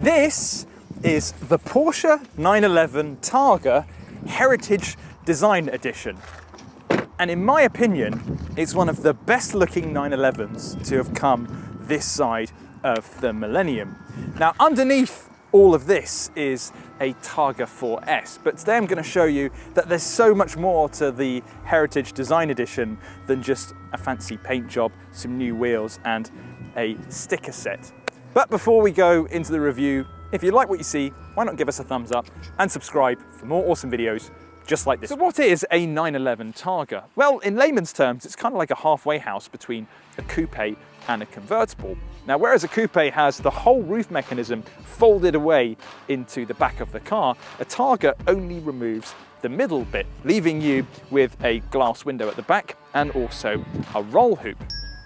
This is the Porsche 911 Targa Heritage Design Edition. And in my opinion, it's one of the best looking 911s to have come this side of the millennium. Now, underneath all of this is a Targa 4S, but today I'm going to show you that there's so much more to the Heritage Design Edition than just a fancy paint job, some new wheels and a sticker set. But before we go into the review, if you like what you see, why not give us a thumbs up and subscribe for more awesome videos just like this. So what is a 911 Targa? Well, in layman's terms, it's kind of like a halfway house between a coupe and a convertible. Now, whereas a coupe has the whole roof mechanism folded away into the back of the car, a Targa only removes the middle bit, leaving you with a glass window at the back and also a roll hoop.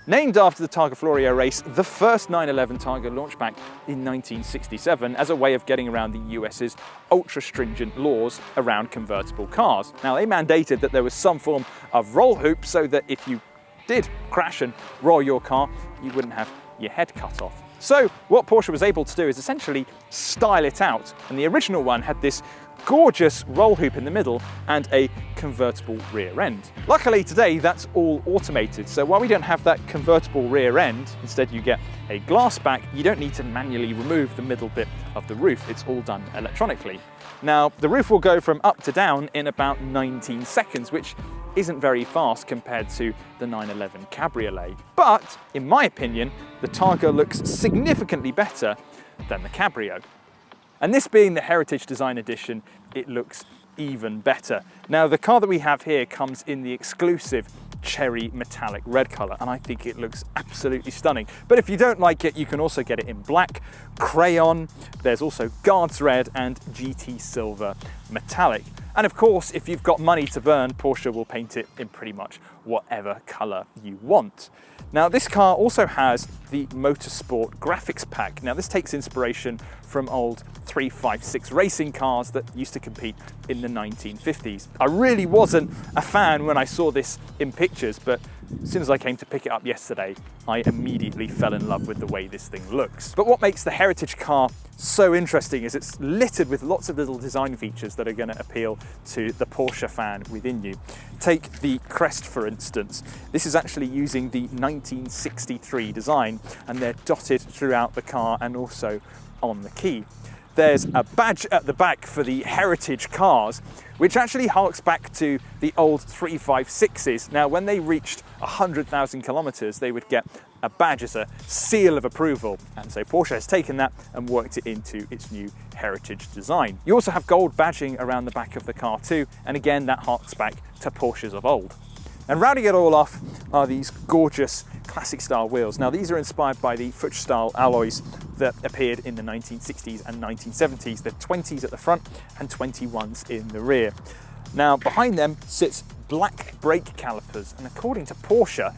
Named after the Targa Florio race, the first 911 Targa launched back in 1967 as a way of getting around the US's ultra-stringent laws around convertible cars. Now, they mandated that there was some form of roll hoop so that if you did crash and roll your car, you wouldn't have your head cut off. So what Porsche was able to do is essentially style it out, and the original one had this gorgeous roll hoop in the middle and a convertible rear end. Luckily today that's all automated, so while we don't have that convertible rear end, instead you get a glass back, you don't need to manually remove the middle bit of the roof, it's all done electronically. Now the roof will go from up to down in about 19 seconds, which isn't very fast compared to the 911 Cabriolet. But in my opinion, the Targa looks significantly better than the Cabrio. And this being the Heritage Design Edition, it looks even better. Now, the car that we have here comes in the exclusive cherry metallic red color, and I think it looks absolutely stunning. But if you don't like it, you can also get it in black, crayon, there's also Guards red and GT silver metallic. And of course, if you've got money to burn, Porsche will paint it in pretty much whatever color you want. Now, this car also has the Motorsport graphics pack. Now, this takes inspiration from old 356 racing cars that used to compete in the 1950s. I really wasn't a fan when I saw this in pictures, but as soon as I came to pick it up yesterday, I immediately fell in love with the way this thing looks. But what makes the Heritage car so interesting is it's littered with lots of little design features that are going to appeal to the Porsche fan within you. Take the crest, for instance. This is actually using the 1963 design, and they're dotted throughout the car and also on the key. There's a badge at the back for the Heritage cars, which actually harks back to the old 356s. Now, when they reached 100,000 kilometers, they would get a badge as a seal of approval. And so Porsche has taken that and worked it into its new Heritage design. You also have gold badging around the back of the car too. And again, that harks back to Porsches of old. And rounding it all off are these gorgeous classic style wheels. Now, these are inspired by the Fuchs style alloys that appeared in the 1960s and 1970s. They're 20s at the front and 21s in the rear. Now, behind them sits black brake calipers, and according to Porsche,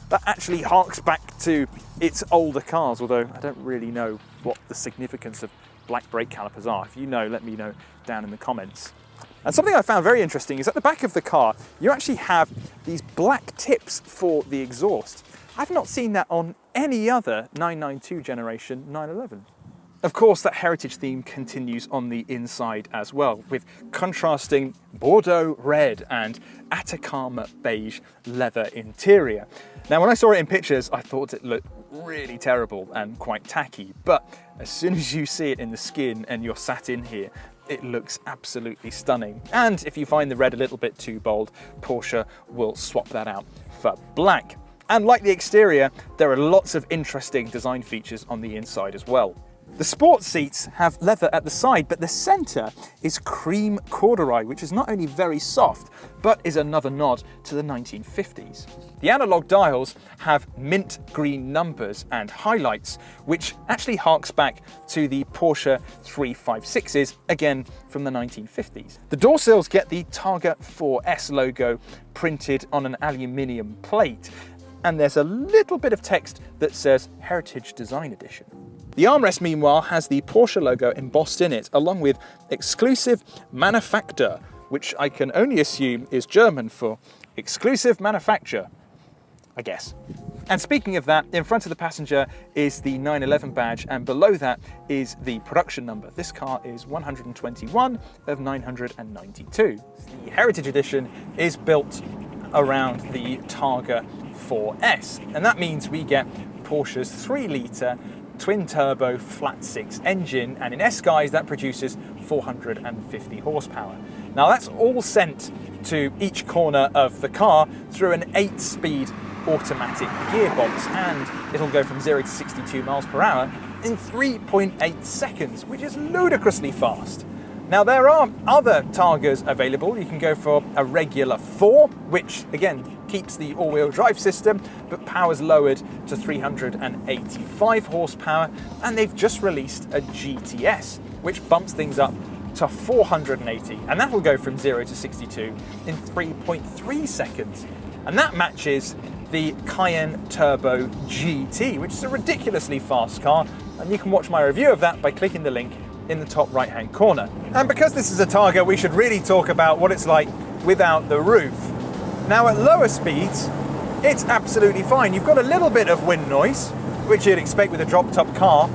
that actually harks back to its older cars, although I don't really know what the significance of black brake calipers are. If you know, let me know down in the comments. And something I found very interesting is at the back of the car, you actually have these black tips for the exhaust. I've not seen that on any other 992 generation 911. Of course, that Heritage theme continues on the inside as well, with contrasting Bordeaux red and Atacama beige leather interior. Now, when I saw it in pictures, I thought it looked really terrible and quite tacky, but as soon as you see it in the skin and you're sat in here, it looks absolutely stunning. And if you find the red a little bit too bold, Porsche will swap that out for black. And like the exterior, there are lots of interesting design features on the inside as well. The sports seats have leather at the side, but the center is cream corduroy, which is not only very soft, but is another nod to the 1950s. The analog dials have mint green numbers and highlights, which actually harks back to the Porsche 356s, again from the 1950s. The door sills get the Targa 4S logo printed on an aluminium plate, and there's a little bit of text that says Heritage Design Edition. The armrest, meanwhile, has the Porsche logo embossed in it, along with exclusive manufacture, which I can only assume is German for exclusive manufacture, I guess. And speaking of that, in front of the passenger is the 911 badge, and below that is the production number. This car is 121 of 992. The Heritage Edition is built around the Targa 4S, and that means we get Porsche's 3-litre twin-turbo flat-six engine, and in S guise that produces 450 horsepower. Now that's all sent to each corner of the car through an 8-speed automatic gearbox, and it'll go from 0 to 62 miles per hour in 3.8 seconds, which is ludicrously fast. Now there are other Targas available. You can go for a regular 4, which again keeps the all-wheel drive system, but power's lowered to 385 horsepower, and they've just released a GTS, which bumps things up to 480, and that will go from 0 to 62 in 3.3 seconds. And that matches the Cayenne Turbo GT, which is a ridiculously fast car, and you can watch my review of that by clicking the link in the top right-hand corner. And because this is a Targa, we should really talk about what it's like without the roof. Now at lower speeds, it's absolutely fine. You've got a little bit of wind noise, which you'd expect with a drop-top car.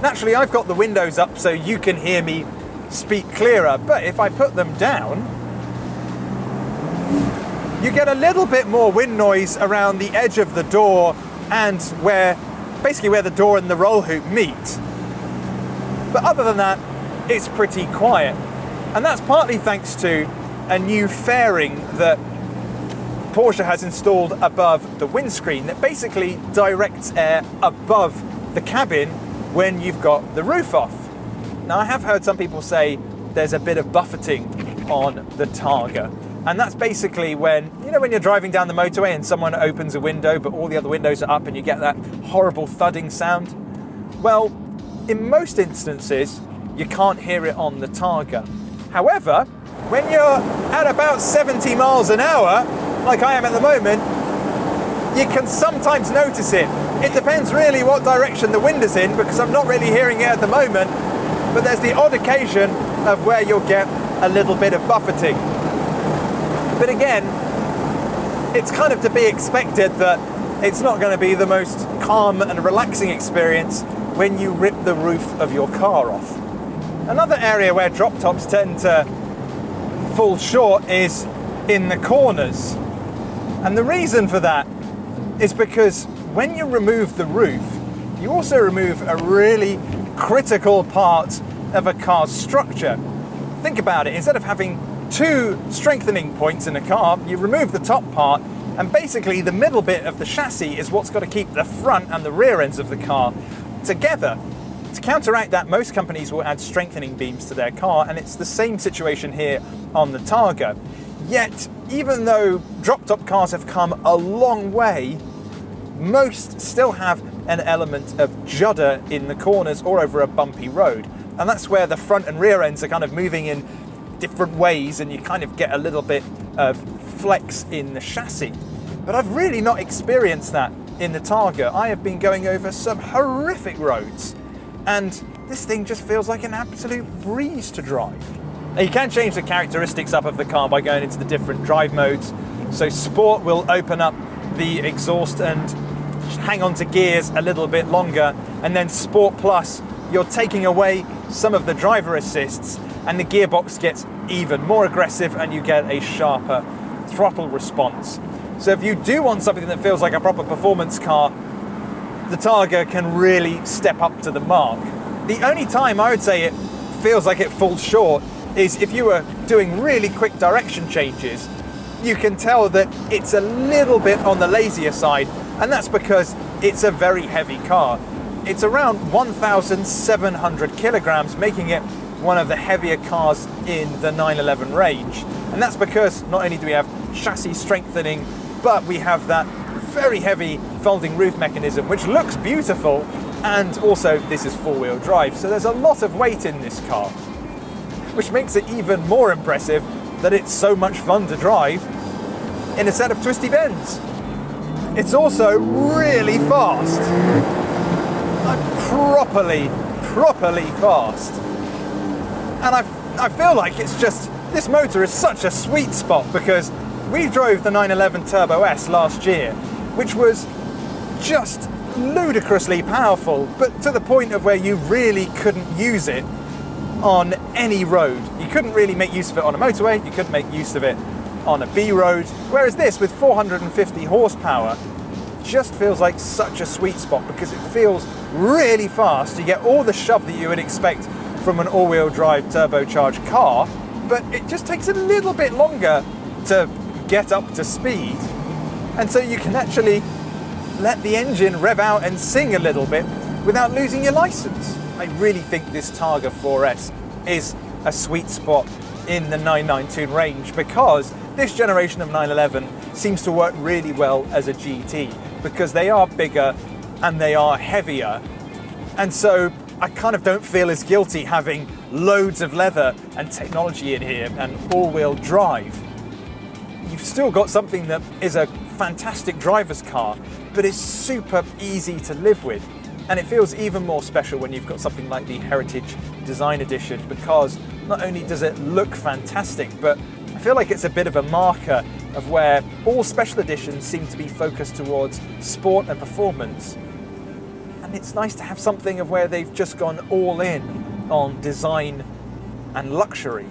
Naturally, I've got the windows up so you can hear me speak clearer, but if I put them down, you get a little bit more wind noise around the edge of the door and basically where the door and the roll hoop meet. But other than that, it's pretty quiet. And that's partly thanks to a new fairing that Porsche has installed above the windscreen that basically directs air above the cabin when you've got the roof off. Now I have heard some people say there's a bit of buffeting on the Targa. And that's basically when you're driving down the motorway and someone opens a window but all the other windows are up and you get that horrible thudding sound. Well, in most instances, you can't hear it on the Targa. However, when you're at about 70 miles an hour, like I am at the moment, you can sometimes notice it. It depends really what direction the wind is in, because I'm not really hearing it at the moment, but there's the odd occasion of where you'll get a little bit of buffeting. But again, it's kind of to be expected that it's not going to be the most calm and relaxing experience when you rip the roof of your car off. Another area where drop tops tend to fall short is in the corners. And the reason for that is because when you remove the roof, you also remove a really critical part of a car's structure. Think about it, instead of having 2 strengthening points in a car, you remove the top part, and basically the middle bit of the chassis is what's got to keep the front and the rear ends of the car together. To counteract that, most companies will add strengthening beams to their car, and it's the same situation here on the Targa. Yet, even though drop-top cars have come a long way, most still have an element of judder in the corners or over a bumpy road. And that's where the front and rear ends are kind of moving in different ways, and you kind of get a little bit of flex in the chassis. But I've really not experienced that in the Targa. I have been going over some horrific roads, and this thing just feels like an absolute breeze to drive. Now, you can change the characteristics up of the car by going into the different drive modes. So Sport will open up the exhaust and hang on to gears a little bit longer, and then Sport Plus, you're taking away some of the driver assists, and the gearbox gets even more aggressive and you get a sharper throttle response. So if you do want something that feels like a proper performance car, the Targa can really step up to the mark. The only time I would say it feels like it falls short is if you were doing really quick direction changes. You can tell that it's a little bit on the lazier side, and that's because it's a very heavy car. It's around 1,700 kilograms, making it one of the heavier cars in the 911 range. And that's because not only do we have chassis strengthening, but we have that very heavy folding roof mechanism, which looks beautiful, and also this is four-wheel drive, so there's a lot of weight in this car, which makes it even more impressive that it's so much fun to drive in a set of twisty bends. It's also really fast. Like properly fast. And I feel like it's just, this motor is such a sweet spot, because we drove the 911 Turbo S last year, which was just ludicrously powerful, but to the point of where you really couldn't use it on any road. You couldn't really make use of it on a motorway, you couldn't make use of it on a B road, whereas this with 450 horsepower just feels like such a sweet spot because it feels really fast. You get all the shove that you would expect from an all-wheel drive turbocharged car, but it just takes a little bit longer to get up to speed. And so you can actually let the engine rev out and sing a little bit without losing your license. I really think this Targa 4S is a sweet spot in the 992 range because this generation of 911 seems to work really well as a GT because they are bigger and they are heavier. And so I kind of don't feel as guilty having loads of leather and technology in here and all-wheel drive. You've still got something that is a fantastic driver's car, but is super easy to live with. And it feels even more special when you've got something like the Heritage Design Edition because not only does it look fantastic, but I feel like it's a bit of a marker of where all special editions seem to be focused towards sport and performance. And it's nice to have something of where they've just gone all in on design and luxury.